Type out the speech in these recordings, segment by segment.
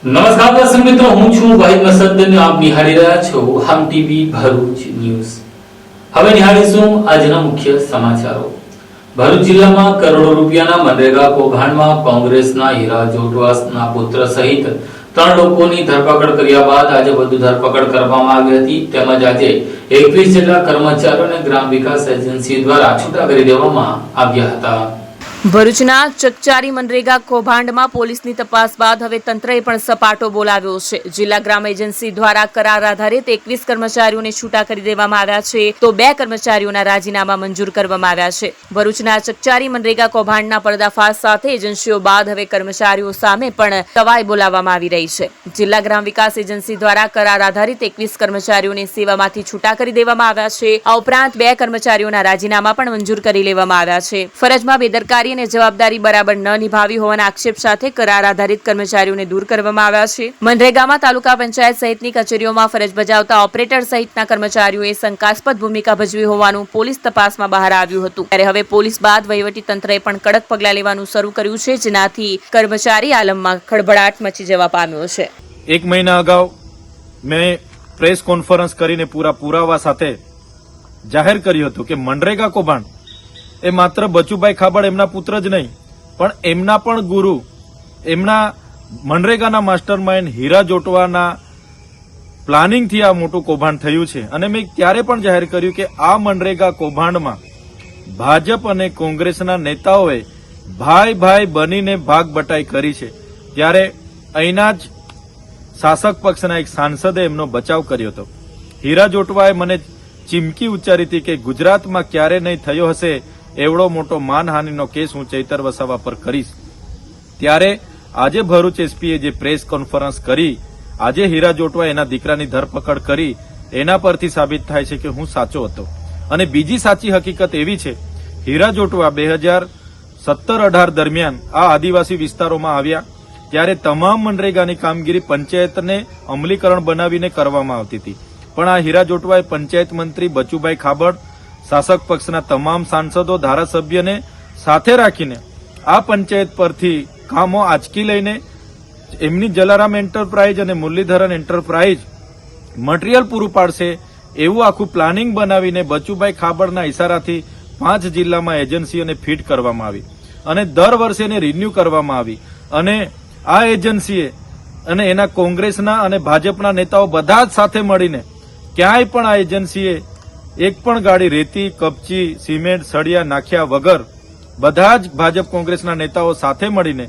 નમસ્કાર દર્શક મિત્રો, હું છું વાહિદ મસદ અને આપ નિહાળી રહ્યા છો હામ ટીવી ભરૂચ ન્યૂઝ। હવે નિહાળીશું આજના મુખ્ય સમાચારો। ભરૂચ જિલ્લામાં કરોડો રૂપિયાના મનરેગા કૌભાંડમાં કોંગ્રેસના હીરા જોટવાસના પુત્ર સહિત 3 લોકોની ધરપકડ કર્યા બાદ આજે વધુ ધરપકડ કરવામાં આવી હતી। તેમજ આજે 21 જેટલા કર્મચારીઓને ગ્રામ વિકાસ એજન્સી દ્વારા છૂટા કરી દેવામાં આવ્યા હતા। ભરૂચના ચકચારી મનરેગા કૌભાંડમાં પોલીસની તપાસ બાદ હવે તંત્રએ પણ સપાટો બોલાવ્યો છે। જિલ્લા ગ્રામ એજન્સી દ્વારા કરાર આધારિત 21 કર્મચારીઓને છૂટા કરી દેવામાં આવ્યા છે, તો 2 કર્મચારીઓના રાજીનામા મંજૂર કરવામાં આવ્યા છે। ભરૂચના ચકચારી મનરેગા કૌભાંડના પર્દાફાશ સાથે એજન્સીઓ બાદ હવે કર્મચારીઓ સામે પણ તવાઈ બોલાવવામાં આવી રહી છે। જિલ્લા ગ્રામ વિકાસ એજન્સી દ્વારા કરાર આધારિત 21 કર્મચારીઓને સેવામાંથી છૂટા કરી દેવામાં આવ્યા છે। આ ઉપરાંત 2 કર્મચારીઓના રાજીનામા પણ મંજૂર કરી લેવામાં આવ્યા છે। ફરજમાં બેદરકારી અને જવાબદારી બરાબર ન નિભાવી હોવાના આક્ષેપ સાથે કરાર આધારિત કર્મચારીઓને દૂર કરવામાં આવ્યા છે। મનરેગામાં તાલુકા પંચાયત સહિતની કચેરીઓમાં ફરજ બજાવતા ઓપરેટર સહિતના કર્મચારીઓએ શંકાસ્પદ ભૂમિકા ભજવી હોવાનું પોલીસ તપાસમાં બહાર આવ્યું હતું। ત્યારે હવે પોલીસ બાદ વહીવટી તંત્રએ પણ કડક પગલાં લેવાનું શરૂ કર્યું છે, જેનાથી કર્મચારી આલમમાં ખળભળાટ મચી જવા પામ્યો છે। 1 મહિના અગાઉ મેં પ્રેસ કોન્ફરન્સ કરીને પૂરા પુરાવા સાથે જાહેર કર્યું હતું કે મનરેગા કૌભાંડ એ માત્ર બચુભાઈ ખાબડ એમના પુત્ર જ નહીં, પણ એમના પણ ગુરુ, એમના મનરેગાના માસ્ટરમાઇન્ડ હીરા જોટવાના પ્લાનિંગથી આ મોટું કૌભાંડ થયું છે। અને મેં ત્યારે પણ જાહેર કર્યું કે આ મનરેગા કૌભાંડમાં ભાજપ અને કોંગ્રેસના નેતાઓએ ભાઈ બનીને ભાગ બટાઈ કરી છે। ત્યારે અહીંના જ શાસક પક્ષના એક સાંસદે એમનો બચાવ કર્યો હતો। હીરા જોટવાએ મને ચીમકી ઉચ્ચારી હતી કે ગુજરાતમાં ક્યારે નહીં થયો હશે એવડો મોટો માનહાનિનો કેસ હું ચૈતર વસાવા પર કરીશ। ત્યારે આજે ભરૂચ એસપીએ જે પ્રેસ કોન્ફરન્સ કરી, આજે હીરા જોટવા એના દીકરાની ધરપકડ કરી, એના પરથી સાબિત થાય છે કે હું સાચો હતો। અને બીજી સાચી હકીકત એવી છે, હીરા જોટવા 2017-18 દરમિયાન આ આદિવાસી વિસ્તારોમાં આવ્યા ત્યારે તમામ મનરેગાની કામગીરી પંચાયતને અમલીકરણ બનાવીને કરવામાં આવતી હતી, પણ આ હીરા જોટવાએ પંચાયત મંત્રી બચુભાઈ ખાબડ, શાસક પક્ષના તમામ સાંસદો, ધારાસભ્યને સાથે રાખીને આ પંચાયત પરથી કામો આંચકી લઈને એમની જલારામ એન્ટરપ્રાઇઝ અને મુરલીધરન એન્ટરપ્રાઇઝ મટીરીયલ પૂરું પાડશે એવું આખું પ્લાનિંગ બનાવીને બચુભાઈ ખાબડના ઇશારાથી 5 જિલ્લામાં એજન્સીઓને ફીટ કરવામાં આવી અને દર વર્ષે એને રિન્યુ કરવામાં આવી। અને આ એજન્સીએ અને એના કોંગ્રેસના અને ભાજપના નેતાઓ બધા જ સાથે મળીને ક્યાંય પણ આ એજન્સીએ એક પણ ગાડી રેતી, કપચી, સિમેન્ટ, સળિયા નાખ્યા વગર બધા જ ભાજપ કોંગ્રેસના નેતાઓ સાથે મળીને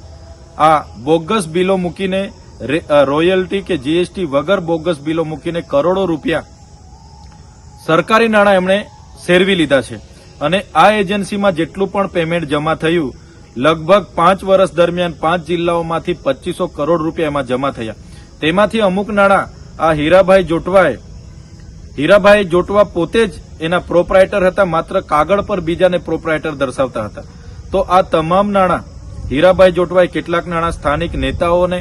આ બોગસ બિલો મૂકીને રોયલ્ટી કે જીએસટી વગર બોગસ બિલો મૂકીને કરોડો રૂપિયા સરકારી નાણાં એમણે સેરવી લીધા છે। અને આ એજન્સીમાં જેટલું પણ પેમેન્ટ જમા થયું, લગભગ 5 વર્ષ દરમિયાન 5 જિલ્લાઓમાંથી 2500 કરોડ રૂપિયા એમાં જમા થયા। તેમાંથી અમુક નાણાં આ હીરાભાઈ જોટવા પોતે જ એના પ્રોપરાઇટર હતા, માત્ર કાગળ પર બીજાને પ્રોપરાઇટર દર્શાવતા હતા। તો આ તમામ નાણાં હીરાભાઈ જોટવાએ કેટલાક નાણાં સ્થાનિક નેતાઓને,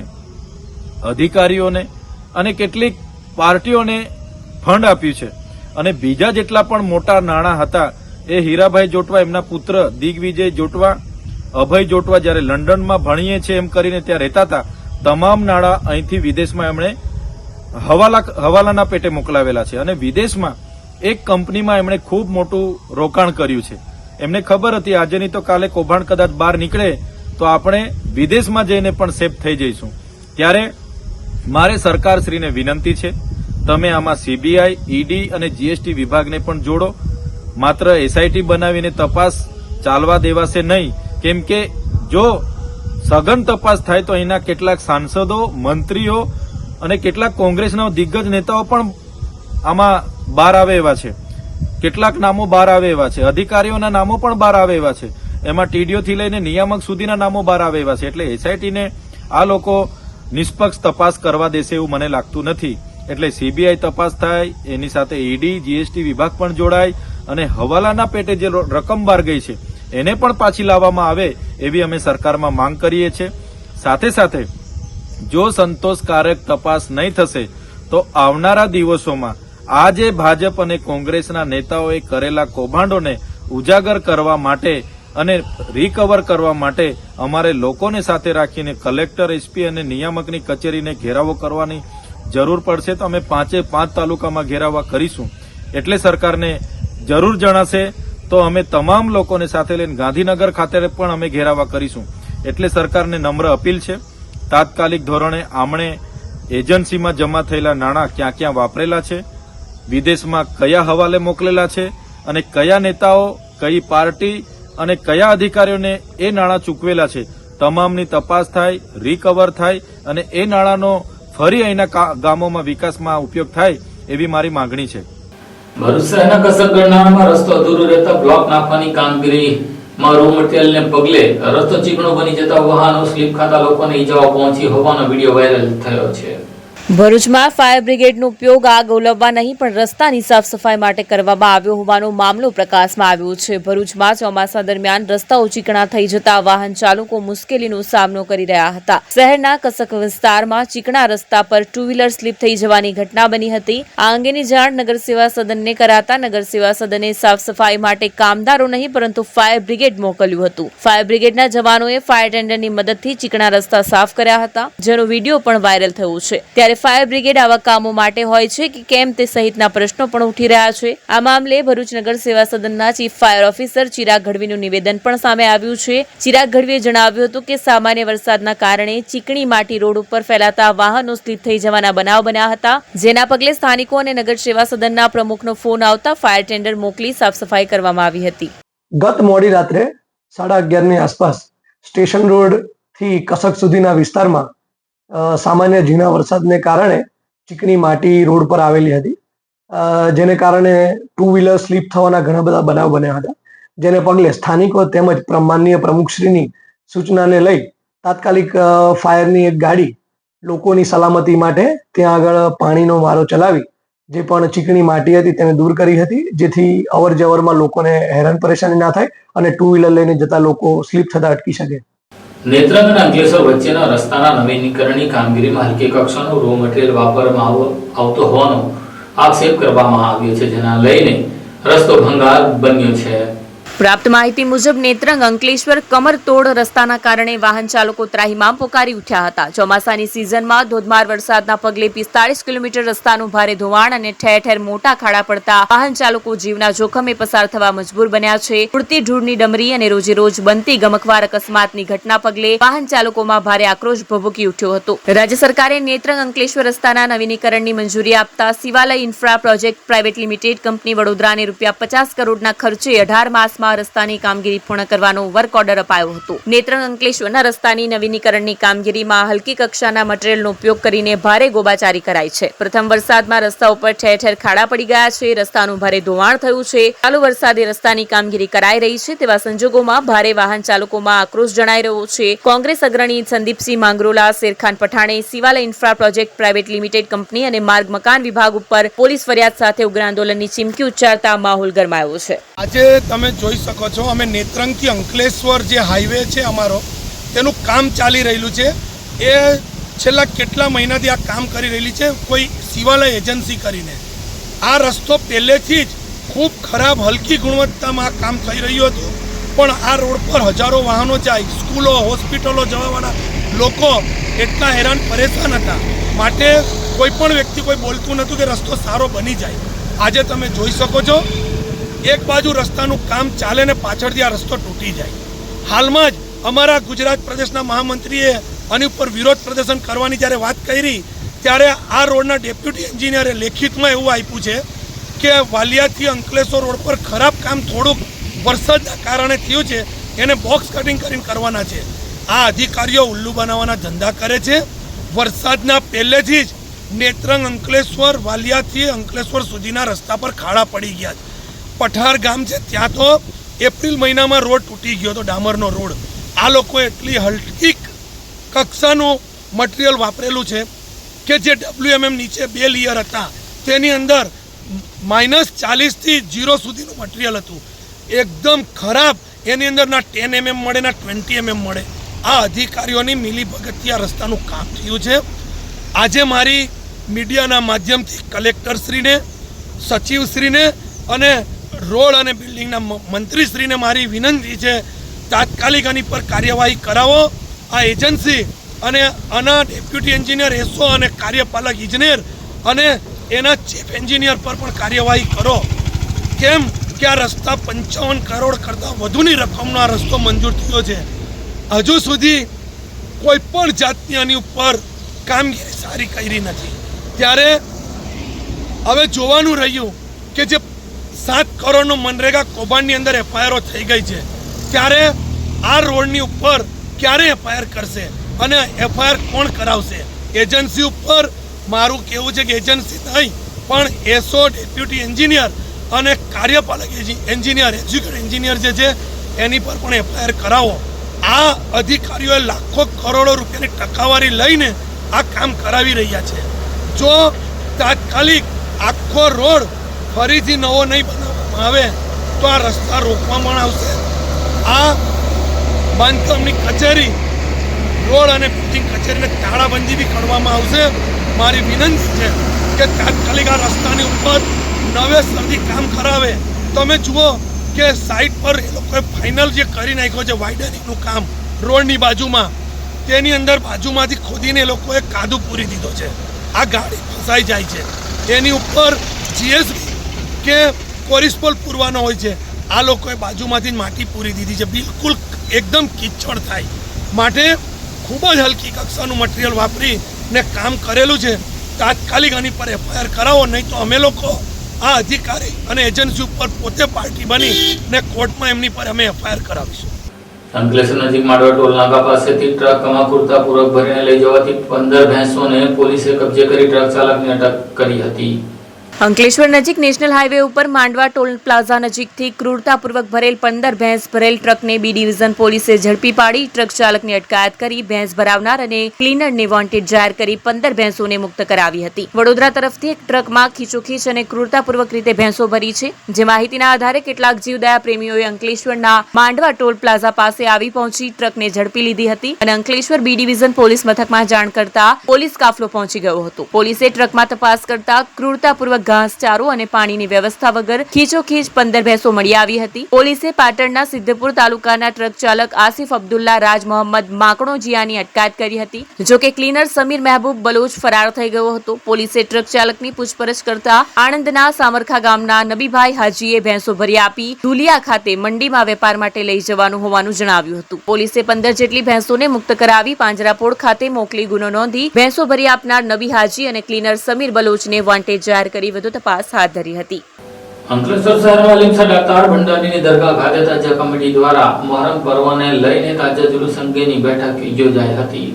અધિકારીઓને અને કેટલીક પાર્ટીઓને ફંડ આપ્યું છે। અને બીજા જેટલા પણ મોટા નાણાં હતા એ હીરાભાઈ જોટવા, એમના પુત્ર દિગ્વિજય જોટવા, અભય જોટવા જ્યારે લંડનમાં ભણીએ છે એમ કરીને ત્યાં રહેતા હતા, તમામ નાણાં અહીંથી વિદેશમાં એમણે હવાલાના પેટે મોકલાવેલા છે। અને વિદેશમાં એક કંપનીમાં એમણે ખૂબ મોટું રોકાણ કર્યું છે। એમને ખબર હતી આજે નહીં તો કાલે કૌભાંડ કદાચ બહાર નીકળે તો આપણે વિદેશમાં જઈને પણ સેફ થઈ જઈશું। ત્યારે મારે સરકારશ્રીને વિનંતી છે, તમે આમાં સીબીઆઈ, ઈડી અને જીએસટી વિભાગને પણ જોડો। માત્ર એસઆઈટી બનાવીને તપાસ ચાલવા દેવાશે નહીં, કેમ કે જો સઘન તપાસ થાય તો અહીંના કેટલાક સાંસદો, મંત્રીઓ અને કેટલાક કોંગ્રેસના દિગ્ગજ નેતાઓ પણ આમાં બહાર આવે એવા છે, કેટલાક નામો બહાર આવે એવા છે, અધિકારીઓના નામો પણ બહાર આવે એવા છે, એમાં ટીડીઓથી લઈને નિયામક સુધીના નામો બહાર આવે એવા છે। એટલે એસઆઈટીને આ લોકો નિષ્પક્ષ તપાસ કરવા દેશે એવું મને લાગતું નથી। એટલે સીબીઆઈ તપાસ થાય, એની સાથે ઈડી, જીએસટી વિભાગ પણ જોડાય અને હવાલાના પેટે જે રકમ બહાર ગઈ છે એને પણ પાછી લાવવામાં આવે એવી અમે સરકારમાં માંગ કરીએ છીએ। સાથે સાથે જો સંતોષકારક તપાસ નહીં થશે તો આવનારા દિવસોમાં આજે ભાજપ અને કોંગ્રેસના નેતાઓએ કરેલા કૌભાંડોને ઉજાગર કરવા માટે અને રિકવર કરવા માટે અમારે લોકોને સાથે રાખીને કલેક્ટર, એસપી અને નિયામકની કચેરીને ઘેરાવો કરવાની જરૂર પડશે તો અમે 5 તાલુકામાં ઘેરાવા કરીશું. એટલે સરકારને જરૂર જણાશે તો અમે તમામ લોકોને સાથે લઈને ગાંધીનગર ખાતે પણ અમે ઘેરાવા કરીશું. એટલે સરકારને નમ્ર અપીલ છે, તાત્કાલિક ધોરણે આમણે એજન્સીમાં જમા થયેલા નાણાં ક્યાં ક્યાં વાપરેલા છે, વિદેશમાં કયા હવાલે મોકલેલા છે અને કયા નેતાઓ, કઈ પાર્ટી અને કયા અધિકારીઓને એ નાણાં ચૂકવેલા છે, તમામની તપાસ થાય, રિકવર થાય અને એ નાણાંનો ફરી અહીંના ગામોમાં વિકાસમાં ઉપયોગ થાય એવી મારી માંગણી છે. ભરૂચ શહેરના કસરગઢનાળામાં રસ્તો અધૂરો રહેતા બ્લોક નાખવાની કામગીરીમાં રો મટીરીયલને પગલે રસ્તો ચીકણો બની જતા વાહનો સ્લીપ ખાતા લોકોને ઈજાઓ પહોંચી હોવાનો વિડીયો વાયરલ થયો છે. ભરૂચમાં ફાયર બ્રિગેડનો ઉપયોગ આગ ઓલવવા નહીં પણ રસ્તાની સાફ સફાઈ માટે કરવામાં આવ્યો હોવાનો મામલો પ્રકાશમાં આવ્યો છે. ભરૂચમાં ચોમાસા દરમિયાન રસ્તાઓ ચીકણા થઈ જતા વાહન ચાલકો મુશ્કેલીનો સામનો કરી રહ્યા હતા. શહેરના કસક વિસ્તારમાં ચીકણા રસ્તા પર ટુ વ્હીલર સ્લીપ થઈ જવાની ઘટના બની હતી. આ અંગેની જાણ નગર સેવા સદનને કરાતા નગર સેવા સદને સાફ સફાઈ માટે કામદારો નહીં પરંતુ ફાયર બ્રિગેડ મોકલ્યું હતું. ફાયર બ્રિગેડના જવાનોએ ફાયર ટેન્ડરની મદદથી ચીકણા રસ્તા સાફ કર્યા હતા, જેનો વિડીયો પણ વાયરલ થયો છે. ત્યારે ફાયર બ્રિગેડ આવા કામો માટે હોય છે કે કેમ તે સહિતના પ્રશ્નો પણ ઉઠી રહ્યા છે. આ મામલે ભરૂચ નગર સેવા સદનના ચીફ ફાયર ઓફિસર ચિરાગ ગઢવીનું નિવેદન પણ સામે આવ્યું છે. ચિરાગ ગઢવીએ જણાવ્યું હતું કે સામાન્ય વરસાદના કારણે ચીકણી માટી રોડ ઉપર ફેલાતા વાહનો સ્લીપ થઈ જવાના બનાવ બન્યા હતા, જેના પગલે સ્થાનિકો અને નગર સેવા સદનના પ્રમુખનો ફોન આવતા ફાયર ટેન્ડર મોકલી સાફ સફાઈ કરવામાં આવી હતી. ગત મોડી રાત્રે 11:30 ની આસપાસ સ્ટેશન રોડ થી કસક સુધીના વિસ્તારમાં સામાન્ય ઝીણા વરસાદને કારણે ચીકણી માટી રોડ પર આવેલી હતી, જેને કારણે ટુ વ્હીલર સ્લીપ થવાના ઘણા બધા બનાવ બન્યા હતા. જેને પગલે સ્થાનિકો તેમજ માનનીય પ્રમુખશ્રીની સૂચનાને લઈ તાત્કાલિક ફાયરની એક ગાડી લોકોની સલામતી માટે ત્યાં આગળ પાણીનો મારો ચલાવી જે પણ ચીકણી માટી હતી તેને દૂર કરી હતી, જેથી અવર જવરમાં લોકોને હેરાન પરેશાની ના થાય અને ટુ વ્હીલર લઈને જતા લોકો સ્લીપ થતા અટકી શકે. નેત્રંગ અને અંકલેશ્વર વચ્ચેના રસ્તાના નવીનીકરણની કામગીરીમાં હલકી કક્ષાનો રો મટીરીયલ વાપરવામાં આવતો હોવાનો આક્ષેપ કરવામાં આવ્યો છે, જેના લઈને રસ્તો ભંગાર બન્યો છે. પ્રાપ્ત માહિતી મુજબ નેત્રંગ અંકલેશ્વર કમરતોડ રસ્તાના કારણે વાહન ચાલકો ત્રાહિમામ પોકારી ઉઠ્યા હતા. ચોમાસાની સિઝનમાં ધોધમાર વરસાદના પગલે 45 કિલોમીટર રસ્તાનું ભારે ધોવાણ અને ઠેર ઠેર મોટા ખાડા પડતા વાહન ચાલકો જીવના જોખમે પસાર થવા મજબૂર બન્યા છે. ઉડતી ધૂળની ડમરી અને રોજે રોજ બનતી ગમકવાર અકસ્માતની ઘટના પગલે વાહન ચાલકોમાં ભારે આક્રોશ ભભૂકી ઉઠ્યો હતો. રાજ્ય સરકારે નેત્રંગ અંકલેશ્વર રસ્તાના નવીનીકરણની મંજૂરી આપતા Shivalay infra project private limited company વડોદરાને ₹50 કરોડના ખર્ચે 18 માસમાં રસ્તાની કામગીરી પૂર્ણ કરવાનો વર્ક ઓર્ડર અપાયો હતો. નેત્રંગ અંકલેશ્વરના રસ્તાની નવીનીકરણની કામગીરીમાં હલકી કક્ષાના મટીરીયલનો ઉપયોગ કરીને ભારે ગોબાચારી કરાઈ છે. પ્રથમ વરસાદમાં રસ્તા ઉપર ઠેર ઠેર ખાડા પડી ગયા છે, રસ્તાનું ભારે ધોવાણ થયું છે. ચાલુ વરસાદે રસ્તાની કામગીરી કરાઈ રહી છે, તેવા સંજોગોમાં ભારે વાહન ચાલકોમાં આક્રોશ જણાઈ રહ્યો છે. કોંગ્રેસ અગ્રણી સંદીપસિંહ માંગરોલા, શેરખાન પઠાણે Shivalay infra project private limited company અને માર્ગ મકાન વિભાગ ઉપર પોલીસ ફરિયાદ સાથે ઉગ્ર આંદોલનની ચીમકી ઉચ્ચારતા માહોલ ગરમાયો છે. આજે તમે જોઈ શકો છો, અમે નેત્રંગથી અંકલેશ્વર જે હાઈવે છે અમારો, તેનું કામ ચાલી રહેલું છે. એ છેલ્લા કેટલા મહિનાથી આ કામ કરી રહેલી છે કોઈ શિવાલય એજન્સી કરીને. આ રસ્તો પહેલેથી જ ખૂબ ખરાબ હલકી ગુણવત્તામાં આ કામ થઈ રહ્યું હતું, પણ આ રોડ પર હજારો વાહનો જાય, સ્કૂલો, હોસ્પિટલો જવાવાળા લોકો એટલા હેરાન પરેશાન હતા, માટે કોઈ પણ વ્યક્તિ કોઈ બોલતું નહોતું કે રસ્તો સારો બની જાય. આજે તમે જોઈ શકો છો, એક બાજુ રસ્તાનું કામ ચાલે ને પાછળથી આ રસ્તો તૂટી જાય. હાલમાં જ અમારા ગુજરાત પ્રદેશના મહામંત્રીએ આની ઉપર વિરોધ પ્રદર્શન કરવાની જ્યારે વાત કરી, ત્યારે આ રોડના ડેપ્યુટી એન્જિનિયરે લેખિતમાં એવું આપ્યું છે કે વાલિયાથી અંકલેશ્વર રોડ પર ખરાબ કામ થોડુંક વરસાદના કારણે થયું છે, એને બોક્સ કટિંગ કરીને કરવાના છે. આ અધિકારીઓ ઉલ્લુ બનાવવાના ધંધા કરે છે. વરસાદના પહેલેથી જ નેત્રંગ અંકલેશ્વર વાલિયાથી અંકલેશ્વર સુધીના રસ્તા પર ખાડા પડી ગયા છે. પઠાર ગામ છે ત્યાં તો એપ્રિલ મહિનામાં રોડ તૂટી ગયો હતો, ડામરનો રોડ. આ લોકોએ એટલી હલકી કક્ષાનું મટીરિયલ વાપરેલું છે કે જે WMM નીચે 2 લેયર હતા, તેની અંદર -40 થી 0 સુધીનું મટીરિયલ હતું. એકદમ ખરાબ. એની અંદર ના 10 mm મળે ના 20 mm મળે. આ અધિકારીઓની મિલીભગતથી આ રસ્તાનું કામ થયું છે. આજે મારી મીડિયાના માધ્યમથી કલેક્ટરશ્રીને, સચિવશ્રીને અને રોડ અને બિલ્ડિંગના મંત્રીશ્રીને મારી વિનંતી છે તાત્કાલિક આની પર કાર્યવાહી કરાવો. આ એજન્સી અને આના ડેપ્યુટી એન્જિનિયર એસઓ અને કાર્યપાલક ઇજનેર અને એના ચીફ એન્જિનિયર પર પણ કાર્યવાહી કરો. કેમ કે આ રસ્તા 55 કરોડ કરતાં વધુની રકમનો આ રસ્તો મંજૂર થયો છે. હજુ સુધી કોઈ પણ જાતની આની ઉપર કામગીરી સારી કરી નથી. ત્યારે હવે જોવાનું રહ્યું કે જે 7 કરોડનો મનરેગા કૌભાંડની અંદર એફઆઈઆરો થઈ ગઈ છે, ત્યારે આ રોડની ઉપર ક્યારે એફઆઈઆર કરશે અને એફઆઈઆર કોણ કરાવશે? એજન્સી ઉપર મારું કહેવું છે કે એજન્સી નહીં પણ એસઓ, ડેપ્યુટી એન્જિનિયર અને કાર્યપાલક એન્જિનિયર, એક્ઝિક્યુટિવ એન્જિનિયર જે છે એની પર પણ એફઆઈઆર કરાવો. આ અધિકારીઓએ લાખો કરોડો રૂપિયાની ટકાવારી લઈને આ કામ કરાવી રહ્યા છે. જો તાત્કાલિક આખો રોડ ફરીથી નવો નહીં બનાવવામાં આવે તો આ રસ્તા રોકવામાં આવશે. આ બાંધકામની કચેરી, રોડ અને બિલ્ડિંગ કચેરીને તાળાબંધી બી કરવામાં આવશે. મારી વિનંતી છે કે તાત્કાલિક આ રસ્તાની ઉપર નવેસરથી કામ કરાવે. તમે જુઓ કે સાઈડ પર એ લોકોએ ફાઇનલ જે કરી નાખ્યો છે વાઇડનિંગનું કામ રોડની બાજુમાં, તેની અંદર બાજુમાંથી ખોદીને એ લોકોએ કાદુ પૂરી દીધો છે. આ ગાડી ફસાઈ જાય છે. એની ઉપર જીએસબી કે કોરિસ્પોલ પૂરવાનો હોય છે, આ લોકોએ બાજુમાંથી માટી પૂરી દીધી છે. બિલકુલ એકદમ કિચડ થાય માટે ખૂબ જ હલકી કક્ષાનું મટીરિયલ વાપરીને કામ કરેલું છે. તાત્કાલિક આની પર એફઆઈઆર કરાવો, નહીં તો અમે લોકો આ અધિકારી અને એજન્સી ઉપર પોતે પાર્ટી બની ને કોર્ટમાં એમની પર અમે એફઆઈઆર કરાવીશું. અંકલેશ્વર નજીક માંડવા ટોલ નાકા પાસેથી ટ્રક કમાકુરતા પૂર્વક ભરીને લઈ જવાથી 15 ભેંસોને પોલીસે કબજે કરી ટ્રક ચાલકને અટક કરી હતી. અંકલેશ્વર નજીક નેશનલ હાઈવે ઉપર માંડવા ટોલ પ્લાઝા નજીકથી ક્રૂરતાપૂર્વક ભરેલ 15 ભેંસ ભરેલ ટ્રકને બી ડિવિઝન પોલીસે ઝડપી પાડી ટ્રક ચાલકની અટકાયત કરી ભેંસ ભરાવનાર અને ક્લીનરને વોન્ટેડ જાહેર કરી 15 ભેંસોને મુક્ત કરાવી હતી. વડોદરા તરફથી એક ટ્રકમાં ખીચોખીચ અને ક્રૂરતાપૂર્વક રીતે ભેંસો ભરી છે. જે માહિતીના આધારે કેટલાક જીવદયા પ્રેમીઓએ અંકલેશ્વરના માંડવા ટોલ પ્લાઝા પાસે આવી પહોંચી ટ્રકને ઝડપી લીધી હતી અને અંકલેશ્વર બી ડિવિઝન પોલીસ મથકમાં જાણ કરતા પોલીસ કાફલો પહોંચી ગયો હતો. પોલીસે ટ્રકમાં તપાસ કરતા ક્રૂરતાપૂર્વક ઘાસચારો અને પાણીની વ્યવસ્થા વગર ખીચોખીચ 15 ભેંસો મળી આવી હતી. પોલીસે પાટણના સિદ્ધપુર તાલુકાના ટ્રક ચાલક આસિફ અબ્દુલ્લા રાજ મોહમ્મદ માકણોજીયાની અટકાયત કરી હતી. જોકે ક્લીનર સમીર મહેબૂબ બલોચ ફરાર થઈ ગયો હતો. પોલીસે ટ્રક ચાલકની પૂછપરછ કરતા આણંદના સામરખા ગામના નબીભાઈ હાજીએ ભેંસો ભરી આપી ધુલિયા ખાતે મંડીમાં વેપાર માટે લઈ જવાનું હોવાનું જણાવ્યું હતું. પોલીસે 15 જેટલી ભેંસોને મુક્ત કરાવી પાંજરાપોળ ખાતે મોકલી ગુનો નોંધી ભેંસો ભરી આપનાર નબી હાજી અને ક્લીનર સમીર બલોચને વોન્ટેડ જાહેર કરી વધુ તપાસ હાથ ધરી હતી. અંકલેશ્વર શહેરમાં લીમસડા તાર ભંડારીની દરગાહ ખાતે તાજા કમિટી દ્વારા મોહરમ પર્વને લઈને તાજા જુલુસ અંગેની બેઠક યોજાઈ હતી.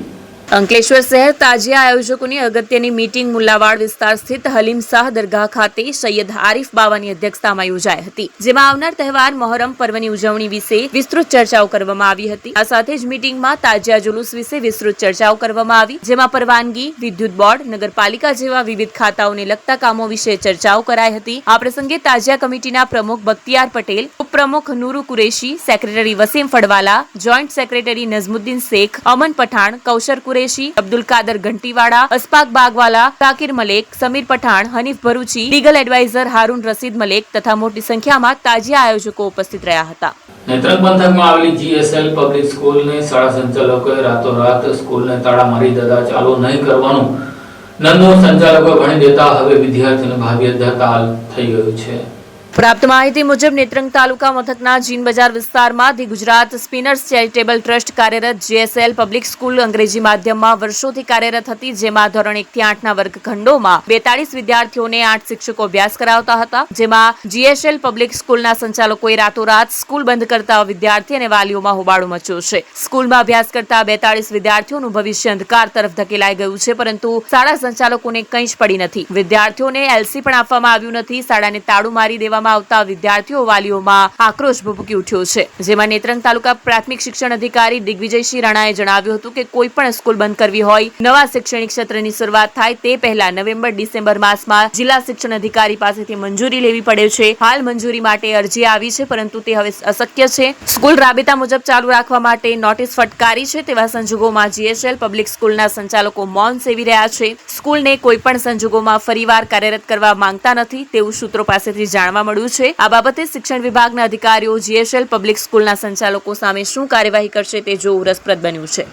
અંકલેશ્વર શહેર તાજિયા આયોજકોની અગત્યની મીટિંગ મુલ્લાવાડ વિસ્તાર સ્થિત હલીમ શાહ દરગાહ ખાતે સૈયદ આરિફ બાવાની અધ્યક્ષતામાં યોજાઈ હતી. જેમાં આવનાર તહેવાર મોહરમ પર્વની ઉજવણી વિશે વિસ્તૃત ચર્ચાઓ કરવામાં આવી હતી. આ સાથે જ મીટિંગમાં તાજિયા જુલુસ વિશે વિસ્તૃત ચર્ચાઓ કરવામાં આવી, જેમાં પરવાનગી, વિદ્યુત બોર્ડ, નગરપાલિકા જેવા વિવિધ ખાતાઓને લગતા કામો વિશે ચર્ચાઓ કરાઈ હતી. આ પ્રસંગે તાજિયા કમિટીના પ્રમુખ બખ્તિયાર પટેલ, ઉપપ્રમુખ Nuru Qureshi, secretary Wasim Fadwala, joint secretary Nazmuddin Shaikh, Aman Pathan, Kausar Qureshi, Abdul Kadar Ghantiwada, Aspak Bagwala, Takir Malek, Samir Pathan, Hanif Bharuchi, legal adviser Harun Rashid Malek તથા મોટી સંખ્યામાં તાજિયા આયોજકો ઉપસ્થિત રહ્યા હતા. નેત્રંગ પંથકમાં આવેલી જીએસએલ પબ્લિક સ્કૂલને શાળા સંચાલકોએ રાતોરાત સ્કૂલને તાળા મારી દેતા ચાલુ નહીં કરવાનું નંદો સંચાલકો ભણી દેતા હવે વિદ્યાર્થીઓને ભાગ્ય હતાલ થઈ ગયું છે. પ્રાપ્ત માહિતી મુજબ નેત્રંગ તાલુકા મથકના જીન બજાર વિસ્તારમાં the Gujarat spinners charitable trust કાર્યરત જીએસએલ પબ્લિક સ્કૂલ અંગ્રેજી માધ્યમમાં વર્ષોથી કાર્યરત હતી. જેમાં ધોરણ 1 થી 8ના વર્ગખંડોમાં 42 વિદ્યાર્થીઓને 8 શિક્ષકો અભ્યાસ કરાવતા હતા. જેમાં જીએસએલ પબ્લિક સ્કૂલના સંચાલકોએ રાતોરાત સ્કૂલ બંધ કરતા વિદ્યાર્થી અને વાલીઓમાં હોબાળો મચ્યો છે. સ્કૂલમાં અભ્યાસ કરતા 42 વિદ્યાર્થીઓનું ભવિષ્ય અંધકાર તરફ ધકેલાઈ ગયું છે, પરંતુ શાળા સંચાલકોને કંઈ જ પડી નથી. વિદ્યાર્થીઓને એલસી પણ આપવામાં આવ્યું નથી. શાળાને તાળું મારી દેવામાં આવતા વિદ્યાર્થીઓ વાલીઓમાં આક્રોશ ભભૂકી ઉઠ્યો છે. જેમાં નેત્રંગ તાલુકા પ્રાથમિક શિક્ષણ અધિકારી દિગ્વિજયસિંહ રાણાએ જણાવ્યું હતું કે કોઈ પણ સ્કૂલ બંધ કરવી હોય, નવા શૈક્ષણિક સત્રની શરૂઆત થાય તે પહેલા નવેમ્બર-ડિસેમ્બર માસમાં જિલ્લા શિક્ષણ અધિકારી પાસેથી મંજૂરી લેવી પડે છે. હાલ મંજૂરી માટે અરજી આવી છે, પરંતુ તે હવે અશક્ય છે. સ્કૂલ રાબેતા મુજબ ચાલુ રાખવા માટે નોટિસ ફટકારી છે. તેવા સંજોગોમાં જીએસએલ પબ્લિક સ્કૂલના સંચાલકો મૌન સેવી રહ્યા છે. સ્કૂલને કોઈ પણ સંજોગોમાં ફરીવાર કાર્યરત કરવા માંગતા નથી તેવું સૂત્રો પાસેથી જાણવા મળ્યું મળ્યું છે। આ બાબતે શિક્ષણ વિભાગના અધિકારીઓ, GSL પબ્લિક સ્કૂલના સંચાલકો સામે શું કાર્યવાહી કરશે તે જોવું રસપ્રદ બન્યું છે।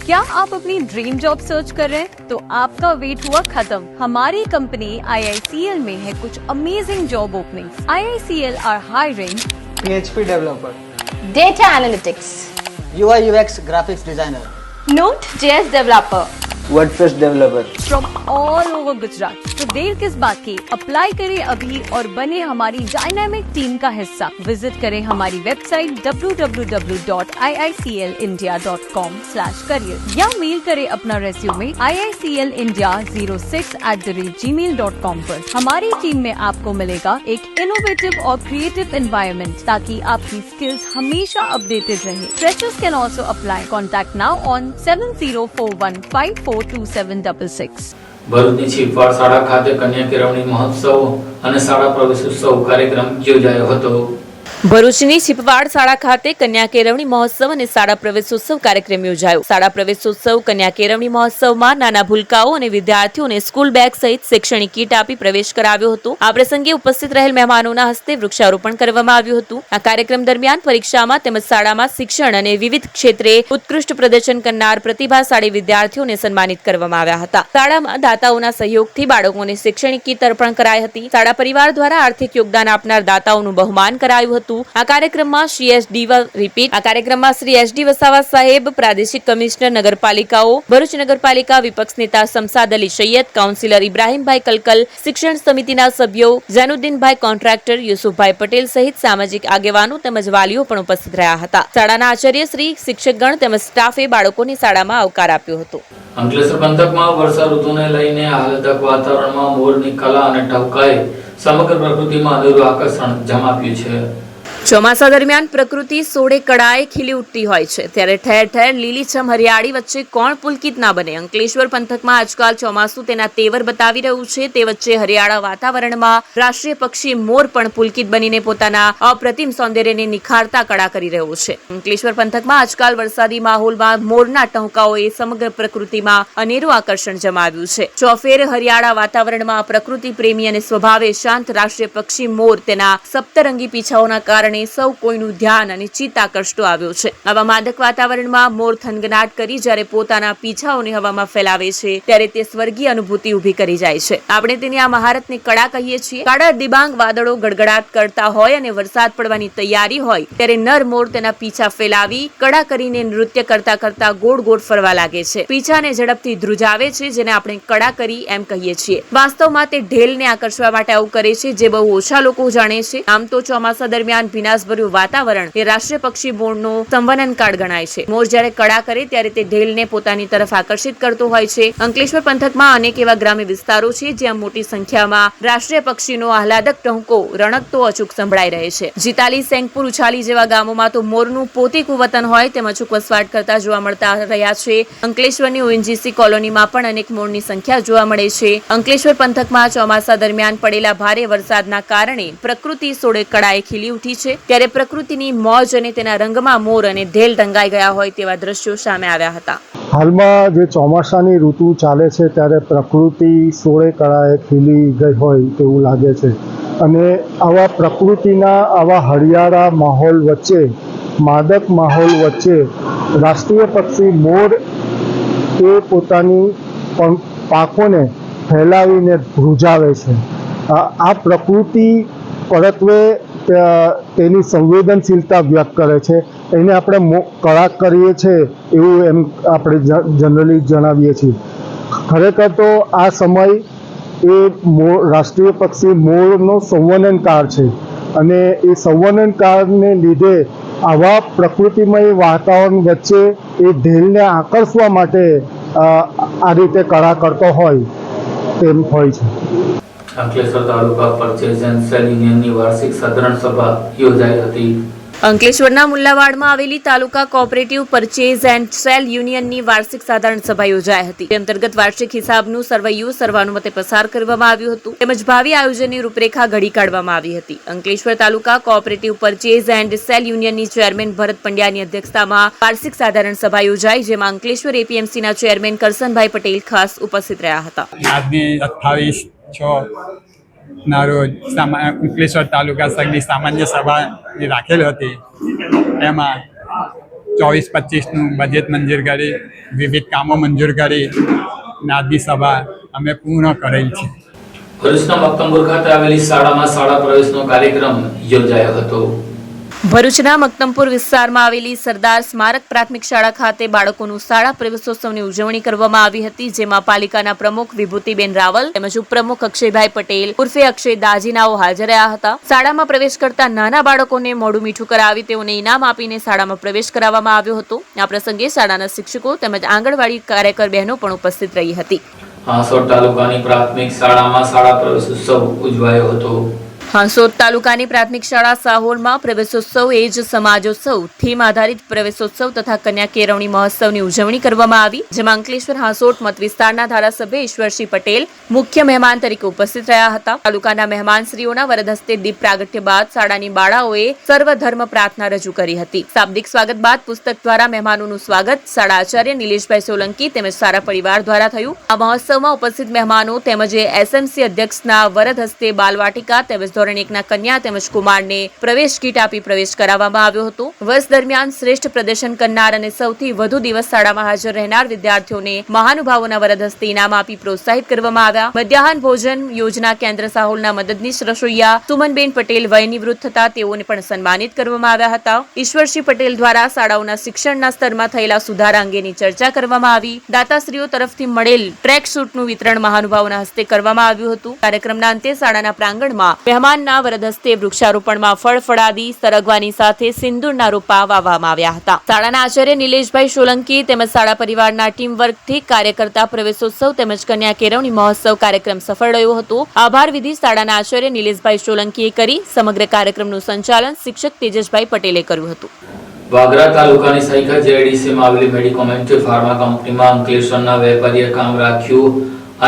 क्या आप अपनी ड्रीम जॉब सर्च कर रहे हैं? तो आपका वेट हुआ खत्म। हमारी कंपनी IICL में है कुछ amazing job openings. IICL are hiring PHP developer, data analytics, UI UX graphics designer, Node.js developer WordPress developer. From all over Gujarat. तो देर किस बात की, अप्लाई करें अभी और बने हमारी डायनामिक टीम का हिस्सा। विजिट करें हमारी वेबसाइट www.iiclindia.com/career या मेल करें अपना रेज्यूमे iiclindia06@gmail.com पर। हमारी टीम में आपको मिलेगा एक इनोवेटिव और क्रिएटिव एनवायरनमेंट ताकि आपकी स्किल्स हमेशा अपडेटेड रहे। Freshers can also apply. Contact now on 7041542766। ભરૂચની છીપવાડ શાળા ખાતે કન્યા કેળવણી મહોત્સવ અને શાળા પ્રવેશોત્સવ કાર્યક્રમ યોજાયો હતો। ભરૂચની છીપવાડ શાળા ખાતે કન્યા કેળવણી મહોત્સવ અને શાળા પ્રવેશોત્સવ કાર્યક્રમ યોજાયો। શાળા પ્રવેશોત્સવ કન્યા કેળવણી મહોત્સવમાં નાના ભૂલકાઓ અને વિદ્યાર્થીઓને સ્કૂલ બેગ સહિત શૈક્ષણિક કીટ આપી પ્રવેશ કરાવ્યો હતો। આ પ્રસંગે ઉપસ્થિત રહેલ મહેમાનોના હસ્તે વૃક્ષારોપણ કરવામાં આવ્યું હતું। આ કાર્યક્રમ દરમિયાન પરીક્ષામાં તેમજ શાળામાં શિક્ષણ અને વિવિધ ક્ષેત્રે ઉત્કૃષ્ટ પ્રદર્શન કરનાર પ્રતિભાશાળી વિદ્યાર્થીઓને સન્માનિત કરવામાં આવ્યા હતા। શાળામાં દાતાઓના સહયોગથી બાળકોને શૈક્ષણિક કીટ અર્પણ કરાઈ હતી। શાળા પરિવાર દ્વારા આર્થિક યોગદાન આપનાર દાતાઓનું બહુમાન કરાયું હતું। આ કાર્યક્રમમાં શ્રી SD વસાવા સાહેબ, પ્રાદેશિક કમિશનર નગરપાલિકાઓ, ભરૂચ નગરપાલિકા, વિપક્ષ નેતા શમસાદ અલી સૈયદ, કાઉન્સિલર ઇબ્રાહીમભાઈ કલકલ, શિક્ષણ સમિતિના સભ્યો ઝૈનુદ્દીનભાઈ કોન્ટ્રાક્ટર, યુસુફભાઈ પટેલ સહિત સામાજિક આગેવાનો તેમજ વાલીઓ પણ ઉપસ્થિત રહ્યા હતા। શાળાના આચાર્યશ્રી, શિક્ષકગણ તેમજ સ્ટાફે બાળકોની શાળામાં આવકાર આપ્યો હતો। અંકલેશ્વર પંથકમાં વર્ષા ઋતુને લઈને આહલાદક વાતાવરણમાં મોરની કલા અને ટહુકાએ સમગ્ર પ્રકૃતિમાં અનેરું આકર્ષણ જમાવ્યું છે। ચોમાસા દરમિયાન પ્રકૃતિ સોળે કળાએ ખીલી ઉઠતી હોય છે, ત્યારે ઠેર ઠેર લીલીછમ હરિયાળી વચ્ચે કોણ પુલકિત ના બને। અંકલેશ્વર પંથકમાં આજકાલ ચોમાસું તેના તેવર બતાવી રહ્યું છે। તે વચ્ચે હરિયાળા વાતાવરણમાં રાષ્ટ્રીય પક્ષી મોર પણ પુલકિત બનીને પોતાના અપ્રતિમ સૌંદર્યને નિખારતા કળા કરી રહ્યો છે। અંકલેશ્વર પંથકમાં આજકાલ વરસાદી માહોલમાં મોરના ટહુકાઓએ સમગ્ર પ્રકૃતિમાં અનેરું આકર્ષણ જમાવ્યું છે। ચોફેર હરિયાળા વાતાવરણમાં પ્રકૃતિ પ્રેમી અને સ્વભાવે શાંત રાષ્ટ્રીય પક્ષી મોર તેના સપ્તરંગી પીછાઓના કારણે સૌ કોઈનું ધ્યાન અને ચિત્ત આકર્ષતો આવ્યો છે। આવા માદક વાતાવરણમાં મોર થનગનાટ કરી જ્યારે પોતાના પીછાઓને હવામાં ફેલાવે છે ત્યારે તે સ્વર્ગીય અનુભૂતિ ઊભી કરી જાય છે। આપણે તેની આ મહારતને કળા કહીએ છીએ। કાળા દિબાંગ વાદળો ગડગડાટ કરતા હોય અને વરસાદ પડવાની તૈયારી હોય ત્યારે નર મોર તેના પીછા ફેલાવી કળા કરીને નૃત્ય કરતા કરતા ગોળ ગોળ ફરવા લાગે છે। પીછાને ઝડપથી ધ્રુજાવે છે, જેને આપણે કળા કરી એમ કહીએ છીએ। વાસ્તવમાં તે ઢેલને આકર્ષવા માટે આવું કરે છે, જે બહુ ઓછા લોકો જાણે છે। આમ તો ચોમાસા દરમિયાન ભીનાશભર્યું વાતાવરણ એ રાષ્ટ્રીય પક્ષી મોરનો સંવનન કાર્ડ ગણાય છે. મોર જ્યારે કળા કરે ત્યારે તે ઢેલને પોતાની તરફ આકર્ષિત કરતો હોય છે. અંકલેશ્વર પંથકમાં અનેક એવા ગ્રામ્ય વિસ્તારો છે જ્યાં મોટી સંખ્યામાં રાષ્ટ્રીય પક્ષીનો આહલાદક ટહુકો રણકતો અચૂક સંભળાઈ રહે છે. જીતાલી, સેંગપુર, ઉછાલી જેવા ગામોમાં તો મોરનું પોતીકું વતન હોય તેમ અચૂક વસવાટ કરતા જોવા મળતા રહ્યા છે. અંકલેશ્વરની ઓએનજીસી કોલોનીમાં પણ અનેક મોરની સંખ્યા જોવા મળે છે. અંકલેશ્વર પંથકમાં ચોમાસા દરમિયાન પડેલા ભારે વરસાદના કારણે પ્રકૃતિ સોળે કળાએ ખીલી ઉઠી છે. ત્યારે પ્રકૃતિની મોજ અને તેના રંગમાં મોર અને ઢેલ રંગાઈ ગયા હોય તેવા દ્રશ્યો સામે આવ્યા હતા. હાલમાં જે ચોમાસાની ઋતુ ચાલે છે ત્યારે પ્રકૃતિ સોળે કળાએ ખીલી ગઈ હોય તેવું લાગે છે અને આવા પ્રકૃતિના આવા હરિયાળા માહોલ વચ્ચે, માદક માહોલ વચ્ચે રાષ્ટ્રીય પક્ષી મોર એ પોતાની પાંખોને ફેલાવીને ધ્રુજાવે છે. આ પ્રકૃતિ પરત્વે તેની સંવેદનશીલતા વ્યક્ત કરે છે. એને આપણે કળા કરીએ છીએ એવું એમ આપણે જનરલી જણાવીએ છીએ. ખરેખર તો આ સમય એ રાષ્ટ્રીય પક્ષી મોરનો સંવનનકાળ છે અને એ સંવનનકાળને લીધે આવા પ્રકૃતિમય વાતાવરણ વચ્ચે એ ઢેલને આકર્ષવા માટે આ રીતે કળા કરતો હોય તેમ હોય છે. અંકલેશ્વર તાલુકા પરચેઝ એન્ડ સેલ યુનિયનની વાર્ષિક સાધારણ સભા યોજાઈ હતી. અંકલેશ્વરના મુલ્લાવાડમાં આવેલી તાલુકા કોઓપરેટિવ પરચેઝ એન્ડ સેલ યુનિયનની વાર્ષિક સાધારણ સભા યોજાઈ હતી. તે અંતર્ગત વાર્ષિક હિસાબનું સરવૈયું સર્વાનુમતે પસાર કરવામાં આવ્યું હતું તેમજ ભાવિ આયોજનની રૂપરેખા ઘડી કાઢવામાં આવી હતી. Ankleshwar taluka cooperative purchase and sale યુનિયનની ચેરમેન ભરત પંડ્યાની અધ્યક્ષતામાં વાર્ષિક સાધારણ સભા યોજાઈ, જેમાં અંકલેશ્વર એપીએમસીના ચેરમેન કરસનભાઈ પટેલ ખાસ ઉપસ્થિત રહ્યા હતા. આજની 28/6 ના રોજ અંકલેશ્વર તાલુકા સંઘની સામાન્ય સભા રાખેલી હતી. એમાં 24-25નું બજેટ મંજૂર કરી, વિવિધ કામો મંજૂર કરી આજની સભા અમે પૂર્ણ કરેલ છે. ભરૂચના મક્તમપુર ખાતે આવેલી શાળામાં શાળા પ્રવેશનો કાર્યક્રમ યોજાયો હતો. ભરૂચના મક્તમપુર વિસ્તારમાં આવેલી સરદાર સ્મારક પ્રાથમિક શાળા ખાતે બાળકોનું શાળા પ્રવેશોત્સવની ઉજવણી કરવામાં આવી હતી, જેમાં પાલિકાના પ્રમુખ વિભૂતિબેન રાવલ તેમજ ઉપપ્રમુખ અક્ષયભાઈ પટેલ ઉર્ફે અક્ષય દાજીનાઓ હાજર રહ્યા હતા. શાળામાં પ્રવેશ કરતા નાના બાળકોને મોઢું મીઠું કરાવી તેઓને ઇનામ આપીને શાળામાં પ્રવેશ કરાવવામાં આવ્યો હતો. આ પ્રસંગે શાળાના શિક્ષકો તેમજ આંગણવાડી કાર્યકર બહેનો પણ ઉપસ્થિત રહી હતી. હાંસોટ તાલુકાની પ્રાથમિક શાળામાં શાળા પ્રવેશોત્સવ ઉજવાયો હતો. હાંસોટ તાલુકાની પ્રાથમિક શાળા સાહોરમાં પ્રવેશોત્સવ એ જ સમાજોત્સવ થીમ આધારિત પ્રવેશોત્સવ તથા કન્યા કેળવણી મહોત્સવની ઉજવણી કરવામાં આવી, જેમાં અંકલેશ્વર હાંસોટ મત વિસ્તારના ધારાસભ્ય ઈશ્વરસિંહ પટેલ મુખ્ય મહેમાન તરીકે ઉપસ્થિત રહ્યા હતા. તાલુકાના મહેમાનશ્રીઓના વરદ હસ્તે દીપ પ્રાગટ્ય બાદ શાળાની બાળાઓએ સર્વધર્મ પ્રાર્થના રજૂ કરી હતી. શાબ્દિક સ્વાગત બાદ પુસ્તક દ્વારા મહેમાનોનું સ્વાગત શાળા આચાર્ય નિલેશભાઈ સોલંકી તેમજ સારા પરિવાર દ્વારા થયું. આ મહોત્સવમાં ઉપસ્થિત મહેમાનો તેમજ એસએમસી અધ્યક્ષના વરદ હસ્તે બાલવાટિકા તેમજ ધોરણ 1ના કન્યા તેમજ કુમારને પ્રવેશ કીટ આપી પ્રવેશ કરાવવામાં આવ્યો હતો. વર્ષ દરમિયાન શ્રેષ્ઠ પ્રદર્શન કરનાર અને સૌથી વધુ દિવસ શાળામાં હાજર રહેનાર વિદ્યાર્થીઓને મહાનુભાવોના વરદ હસ્તે ઇનામ આપી પ્રોત્સાહિત કરવામાં આવ્યા. મધ્યાહન ભોજન યોજના કેન્દ્ર સાહોલના મદદનીશ રસોઈયા સુમનબેન પટેલ વય નિવૃત્ત થતા તેઓને પણ સન્માનિત કરવામાં આવ્યા હતા. ઈશ્વરસિંહ પટેલ દ્વારા શાળાઓના શિક્ષણના સ્તરમાં થયેલા સુધારા અંગેની ચર્ચા કરવામાં આવી. દાતાશ્રીઓ તરફથી મળેલ ટ્રેક સૂટનું વિતરણ મહાનુભાવોના હસ્તે કરવામાં આવ્યું હતું. કાર્યક્રમના અંતે શાળાના પ્રાંગણમાં મહેમાનના વરદ હસ્તે વૃક્ષારોપણમાં ફળફળાદી સરગવાની સાથે સિંદૂરના રોપા વાવવામાં આવ્યા હતા. શાળાના આચાર્ય નિલેશભાઈ સોલંકી તેમજ શાળા પરિવારના ટીમ વર્કથી કાર્ય કરતા પ્રવેશોત્સવ તેમજ કન્યા કેળવણી મહોત્સવ કાર્યક્રમ સફળ રહ્યો હતો. આભાર વિધિ શાળાના આચાર્ય નિલેશભાઈ સોલંકીએ કરી સમગ્ર કાર્યક્રમનું સંચાલન શિક્ષક તેજસભાઈ પટેલે કર્યું હતું. વાગરા તાલુકાની સાયકા જેઆઈડીસીમાં આવેલી મેડિકોમેન્ટ ફાર્મા કંપનીમાં અંકલેશ્વરના વેપારીએ કામ રાખ્યું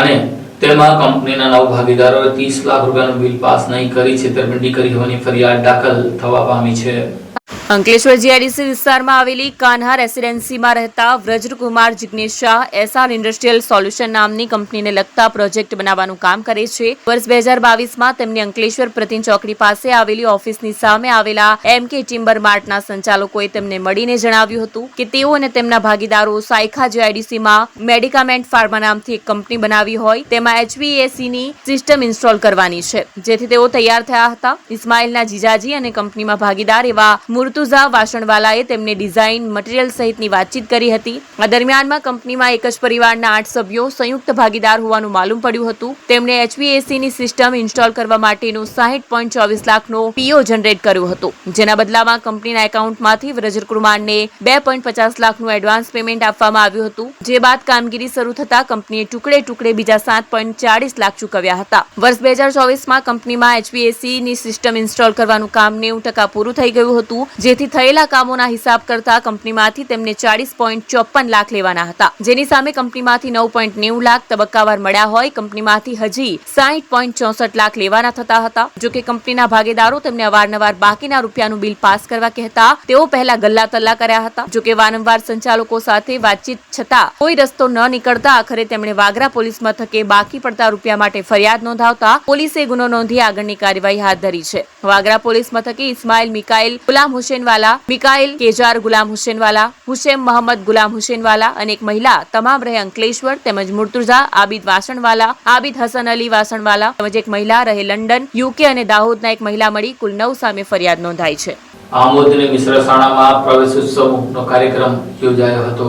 અને તેમાં કંપનીના 9 ભાગીદારોએ 30 લાખ રૂપિયાનું બિલ પાસ નહીં કરી છેતરપિંડી કરી હોવાની ફરિયાદ દાખલ થવા પામી છે. અંકલેશ્વર જીઆઈડીસી વિસ્તારમાં આવેલી કાન્હા રેસિડેન્સીમાં રહેતા Vrajkumar Jignesh Shah SR industrial solution નામની કંપનીને લગતા પ્રોજેક્ટ બનાવવાનું કામ કરે છે. વર્ષ 2022માં તેમની અંકલેશ્વર પ્રતિન ચોકડી પાસે આવેલી ઓફિસની સામે આવેલા એમકે ટિમ્બર માર્ટના સંચાલકોએ તેમને મળીને જણાવ્યું હતું કે તેઓ અને તેમના ભાગીદારો સાયખા જીઆઈડીસીમાં મેડિકામેન્ટ ફાર્મા નામથી એક કંપની બનાવી હોય તેમાં HVACની સિસ્ટમ ઇન્સ્ટોલ કરવાની છે, જેથી તેઓ તૈયાર થયા હતા. ઇસ્માઇલના જીજાજી અને કંપનીમાં ભાગીદાર એવા મૂર્તિ મુર્તુઝા વાસણવાલાએ તેમને ડિઝાઇન મટીરીયલ સહિતની વાતચીત કરી હતી. આ દરમિયાનમાં કંપનીમાં એક જ પરિવારના 8 સભ્યો સંયુક્ત ભાગીદાર હોવાનું માલુમ પડ્યું હતું. તેમણે HVACની સિસ્ટમ ઇન્સ્ટોલ કરવા માટેનું 60.24 લાખનો PO જનરેટ કર્યો હતો, જેના બદલામાં કંપનીના એકાઉન્ટમાંથી વ્રજકુમારને 2.50 લાખનું એડવાન્સ પેમેન્ટ આપવામાં આવ્યું હતું. જે બાદ કામગીરી શરૂ થતા કંપનીએ ટુકડે બીજા 7.40 લાખ ચૂકવ્યા હતા. વર્ષ 2024માં કંપનીમાં HVACની સિસ્ટમ ઇન્સ્ટોલ કરવાનું કામ 90% પૂરું થઈ ગયું હતું, જેથી થયેલા કામોના હિસાબ કરતા કંપનીમાંથી તેમને 40.54 લાખ લેવાના હતા, જેની સામે કંપનીમાંથી 9.90 લાખ તબક્કાવાર મળ્યા હોય કંપનીમાંથી હજી 60.64 લાખ લેવાના થતા હતા. જોકે કંપનીના ભાગીદારો તેમને અવારનવાર બાકીના રૂપિયાનું બિલ પાસ કરવા કહેતા તેઓ પહેલા ગલ્લા તલ્લા કર્યા હતા. જોકે વારંવાર સંચાલકો સાથે વાતચીત છતાં કોઈ રસ્તો ન નીકળતા આખરે તેમણે વાગરા પોલીસ મથકે બાકી પડતા રૂપિયા માટે ફરિયાદ નોંધાવતા પોલીસે ગુનો નોંધી આગળની કાર્યવાહી હાથ ધરી છે. વાગરા પોલીસ મથકે ઇસ્માઇલ મિકાઇલ ગુલામ હુસેનવાલા, મિકાઇલ કેજાર ગુલામ હુસેનવાલા, હુસેમ મોહમ્મદ ગુલામ હુસેનવાલા અને એક મહિલા તમામ રહે અંકલેશ્વર તેમજ મુર્તુઝા આબિદ વાસણવાલા, આબિદ હસન અલી વાસણવાલા તેમજ એક મહિલા રહે લંડન, UK અને દાહોદના એક મહિલા મળી કુલ 9 સામે ફરિયાદ નોંધાઈ છે. આમોદ અને મિશ્ર શાળામાં પ્રવેશોત્સવનો કાર્યક્રમ યોજાયો હતો.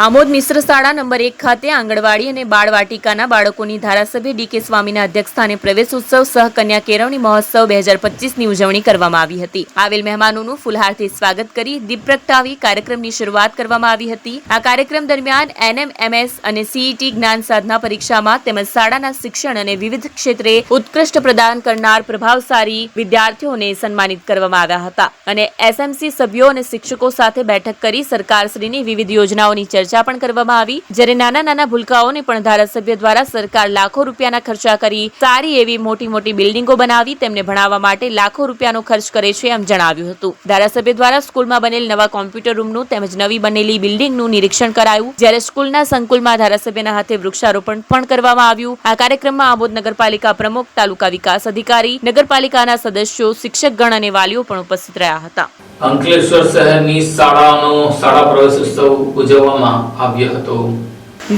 આમોદ મિશ્ર શાળા નંબર 1 ખાતે આંગણવાડી અને બાળવાટિકાના બાળકોની ધારાસભ્ય DK સ્વામીના અધ્યક્ષસ્થાને પ્રવેશોત્સવ સહ કન્યા કેળવણી મહોત્સવ 2025ની ઉજવણી કરવામાં આવી હતી. આવેલ મહેમાનોનું ફૂલહારથી સ્વાગત કરી દીપ પ્રગટાવી કાર્યક્રમની શરૂઆત કરવામાં આવી હતી. આ કાર્યક્રમ દરમિયાન NM, MS અને CET જ્ઞાન સાધના પરીક્ષામાં તેમજ શાળાના શિક્ષણ અને વિવિધ ક્ષેત્રે ઉત્કૃષ્ટ પ્રદાન કરનાર પ્રભાવશાળી વિદ્યાર્થીઓને સન્માનિત કરવામાં આવ્યા હતા અને SMC સભ્યો અને શિક્ષકો સાથે બેઠક કરી સરકારશ્રીની વિવિધ યોજનાઓની ચર્ચા પણ કરવામાં આવી. જ્યારે નાના ભૂલકાઓને પણ ધારાસભ્ય દ્વારા સરકાર લાખો રૂપિયાના ખર્ચા કરી સારી એવી મોટી બિલ્ડિંગો બનાવી તેમને ભણાવવા માટે લાખો રૂપિયાનો ખર્ચ કરે છે એમ જણાવ્યું હતું. ધારાસભ્ય દ્વારા સ્કૂલમાં બનેલ નવા કોમ્પ્યુટર રૂમનું તેમજ નવી બનેલી બિલ્ડિંગનું નિરીક્ષણ કરાયું. જ્યારે સ્કૂલના સંકુલમાં ધારાસભ્યના હાથે વૃક્ષારોપણ પણ કરવામાં આવ્યું. આ કાર્યક્રમમાં આમોદ નગરપાલિકા પ્રમુખ, તાલુકા વિકાસ અધિકારી, નગરપાલિકાના સદસ્યો, શિક્ષકગણ અને વાલીઓ પણ ઉપસ્થિત રહ્યા હતા. અંકલેશ્વર શહેરની શાળા પ્રવેશોત્સવ ઉજવવામાં આવ્યો હતો.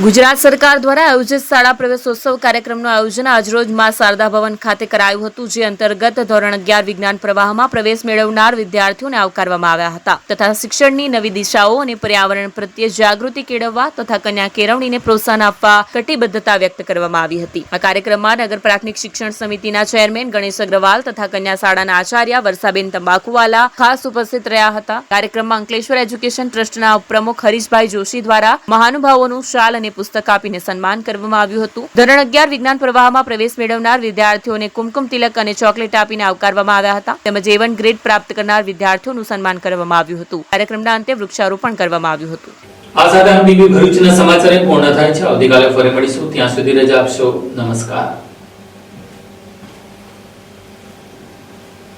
ગુજરાત સરકાર દ્વારા આયોજિત શાળા પ્રવેશોત્સવ કાર્યક્રમનું આયોજન આજરોજ મા શારદા ભવન ખાતે કરાયું હતું, જે અંતર્ગત ધોરણ 11 વિજ્ઞાન પ્રવાહમાં પ્રવેશ મેળવનાર વિદ્યાર્થીઓને આવકારવામાં આવ્યા હતા તથા શિક્ષણની નવી દિશાઓ અને પર્યાવરણ પ્રત્યે જાગૃતિ કેળવવા તથા કન્યા કેળવણીને પ્રોત્સાહન આપવા કટિબદ્ધતા વ્યક્ત કરવામાં આવી હતી. આ કાર્યક્રમમાં નગર પ્રાથમિક શિક્ષણ સમિતિના ચેરમેન ગણેશ અગ્રવાલ તથા કન્યા શાળાના આચાર્ય વર્ષાબેન તંબાકુવાલા ખાસ ઉપસ્થિત રહ્યા હતા. કાર્યક્રમમાં અંકલેશ્વર એજ્યુકેશન ટ્રસ્ટના ઉપપ્રમુખ હરીશભાઈ જોશી દ્વારા મહાનુભાવોનું શાલ અને પુસ્તક આપીને સન્માન કરવામાં આવ્યું હતું. ધોરણ 11 વિજ્ઞાન પ્રવાહમાં પ્રવેશ મેળવનાર વિદ્યાર્થીઓને કુમકુમ તિલક અને ચોકલેટ આપીને આવકારવામાં આવ્યા હતા તેમજ A1 ગ્રેડ પ્રાપ્ત કરનાર વિદ્યાર્થીઓનું સન્માન કરવામાં આવ્યું હતું. કાર્યક્રમના અંતે વૃક્ષારોપણ કરવામાં આવ્યું હતું. આ સાથે MTV ભરૂચના સમાચાર પૂર્ણ થાય છે. આવતીકાલે ફરી મળીશું. ત્યાં સુધી રજા આપશો. નમસ્કાર.